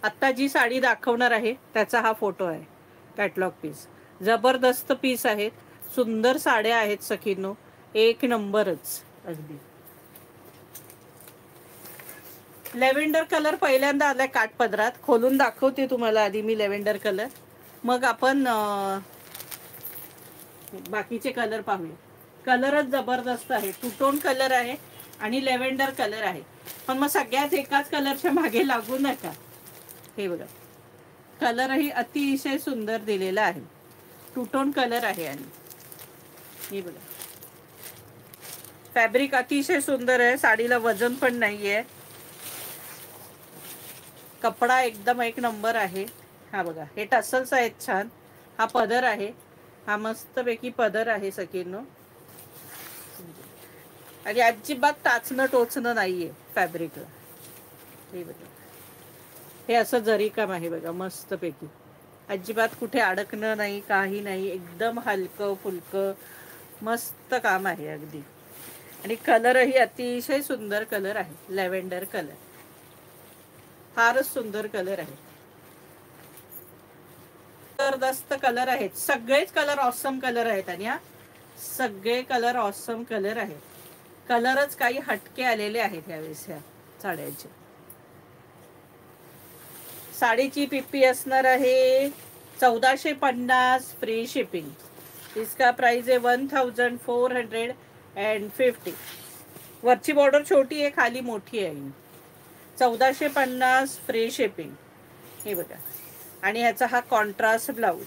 आत्ता जी साडी दाखवणार आहे त्याचा हा फोटो आहे, कॅटलॉग पीस. जबरदस्त पीस आहेत, सुंदर साड्या आहेत सखींनो, एक नंबरच अगदी. लेव्हेंडर कलर पहिल्यांदा आलाय काठपदरात, खोलून दाखवते तुम्हाला आधी मी लेव्हेंडर कलर, मग आपण बाकीचे कलर पाहूया. कलरच जबरदस्त आहे, टू टोन कलर आहे आणि लेव्हेंडर कलर आहे. पण मग सगळ्याच एकाच कलरच्या मागे लागू नका. हे बघा, कलरही अतिशय सुंदर दिलेला आहे, टू टोन कलर आहे. आणि हे बघा, फॅब्रिक अतिशय सुंदर आहे, साडीला वजन पण नाहीये, कपडा एकदम एक नंबर आहे. हा बघा, हे टसल्स आहेत छान, हा पदर आहे, हा मस्तपैकी पदर आहे सखींनो. आणि अजिबात टाचणं टोचणं नाहीये फॅब्रिकला. हे बघा, हे असं जरी काम आहे बघा, मस्तपैकी, अजिबात कुठे अडकणं नाही, काही नाही, एकदम हलकं फुलकं मस्त काम आहे अगदी. आणि कलरही अतिशय सुंदर कलर आहे, लॅव्हेंडर कलर, फारच सुंदर कलर आहे, जबरदस्त कलर आहेत, सगळेच कलर ऑसम कलर आहेत. आणि हा सगळे कलर ऑसम कलर आहेत, कलरच काही हटके आलेले आहेत यावेळेस ह्या साड्यांचे. साडीची पिप्पी असणार आहे 1450 फ्री शिपिंग. इसका प्राइस आहे 1450. वरची बॉर्डर छोटी आहे, खाली मोठी आहे. 1450 फ्री शिपिंग. हे बघा, आणि ह्याचा हा कॉन्ट्रास्ट ब्लाऊज,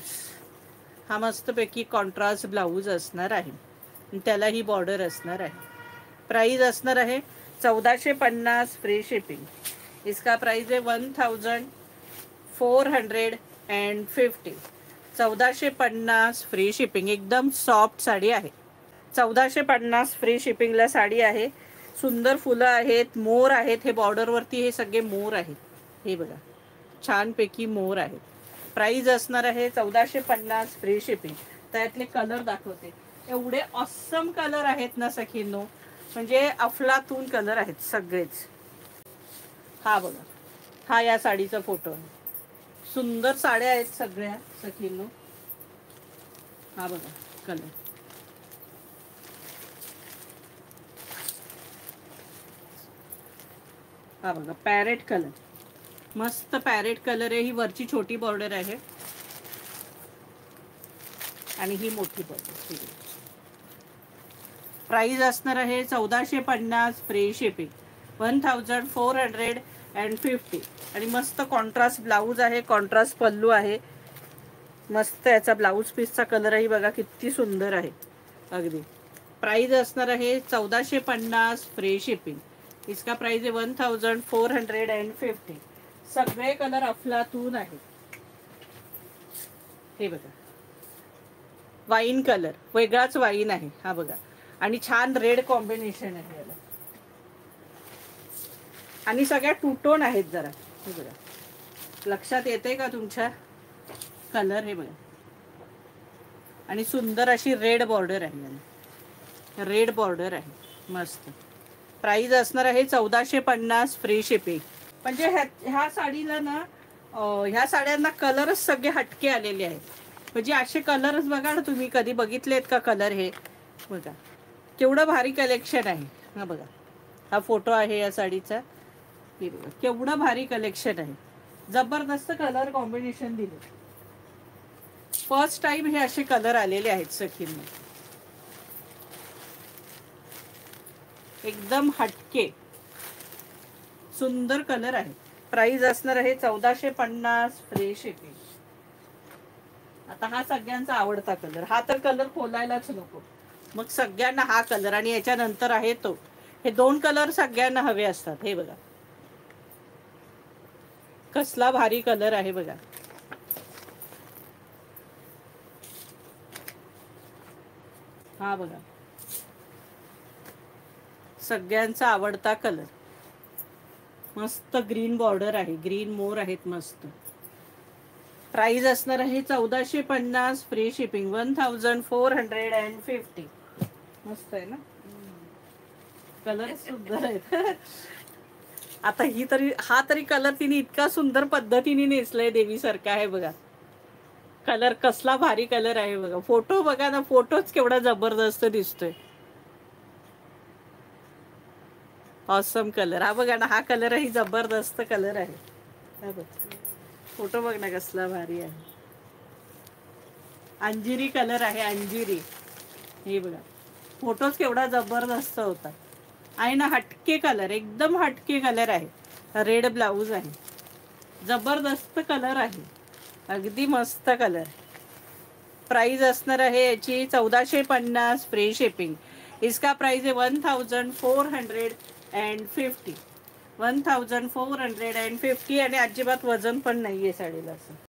हा मस्तपैकी कॉन्ट्रास्ट ब्लाऊज असणार आहे, त्याला ही बॉर्डर असणार आहे. प्राइस असणार आहे 1450 फ्री शिपिंग. इसका प्राइस आहे 1450. 1450 फ्री शिपिंग. एकदम सॉफ्ट साडी आहे, 1450 फ्री शिपिंगला साडी आहे. सुंदर फुलं आहेत, मोर आहेत, हे बॉर्डरवरती हे सगळे मोर आहेत. हे बघा, छानपैकी मोर आहेत. प्राइस असणार आहे 1450 फ्री शिपिंग. त्यातले कलर दाखवते, एवढे ऑसम कलर आहेत ना सखींनो, म्हणजे अफलातून कलर आहेत सगळेच. हा बघा, हा या साडीचा फोटो आहे, सुंदर साड्या आहेत सगळ्या सखींनो. हा बघा कलर, हा बघा पॅरेट कलर, मस्त पॅरेट कलर आहे. ही वरची छोटी बॉर्डर आहे आणि ही मोठी बॉर्डर. प्राइस असणार आहे 1450 फ्री शिपिंग. 1450. आणि मस्त कॉन्ट्रास्ट ब्लाऊज आहे, कॉन्ट्रास्ट पल्लू आहे, मस्त. याचा ब्लाऊज पीसचा कलरही बघा किती सुंदर आहे अगदी. प्राइस असणार आहे 1450 फ्री शिपिंग. इसका प्राइस आहे 1450. सगळे कलर अफलातून आहेत. हे बघा, वाईन कलर, वेगळाच वाईन आहे हा बघा, आणि छान रेड कॉम्बिनेशन आहे याला, आणि सगळ्या टू टोन आहेत जरा. हे बघा, लक्षात येते का तुमच्या कलर? हे बघा, आणि सुंदर अशी रेड बॉर्डर आहे, रेड बॉर्डर आहे मस्त. प्राइस असणार आहे 1450 फ्री शिपिंग. म्हणजे ह्या साडीला ना, ह्या साड्यांना कलरच सगळे हटके आलेले आहेत. म्हणजे असे कलरच बघा ना, तुम्ही कधी बघितलेत का कलर? हे बघा केवढं भारी कलेक्शन आहे. हा बघा, हा फोटो आहे या साडीचा. हे बघा केवढं भारी कलेक्शन आहे, जबरदस्त कलर कॉम्बिनेशन दिले. फर्स्ट टाइम हे असे कलर आलेले आहेत सखींना, एकदम हटके सुंदर कलर आहे. प्राइस असणार आहे 1450 फ्री शिपिंग. आता हा सगळ्यांचा आवडता कलर, हा तर कलर खोलायलाच नको, मग सगळ्यांना हा कलर. आणि याच्यानंतर आहे तो, हे दोन कलर सगळ्यांना हवे असतात. हे बघा कसला भारी कलर आहे बघा. हा बघा सगळ्यांचा आवडता कलर, मस्त ग्रीन बॉर्डर आहे, ग्रीन मोर आहेत मस्त. प्राइस असणार आहे 1450 फ्री शिपिंग. 1450. मस्त आहे ना, कलर सुंदर आहेत. आता हा तरी कलर तिने इतका सुंदर पद्धतीने नेसलाय देवीसारखा आहे बघा. कलर कसला भारी कलर आहे बघा. फोटो बघा ना, फोटोच केवढा जबरदस्त दिसतोय. ऑसम कलर हा बघा ना, हा कलरही जबरदस्त कलर आहे. हा बघ, फोटो बघ ना कसला भारी आहे. अंजिरी कलर आहे, अंजिरी. हे बघा, फोटोच केवढा जबरदस्त होता. आहे ना, हटके कलर, एकदम हटके कलर आहे. रेड ब्लाऊज आहे, जबरदस्त कलर आहे, अगदी मस्त कलर. प्राइस असणार आहे याची 1450 फ्री शिपिंग. इसका प्राइस आहे 1450. 1450 आणि अजिबात वजन पण नाहीये साडीला असं.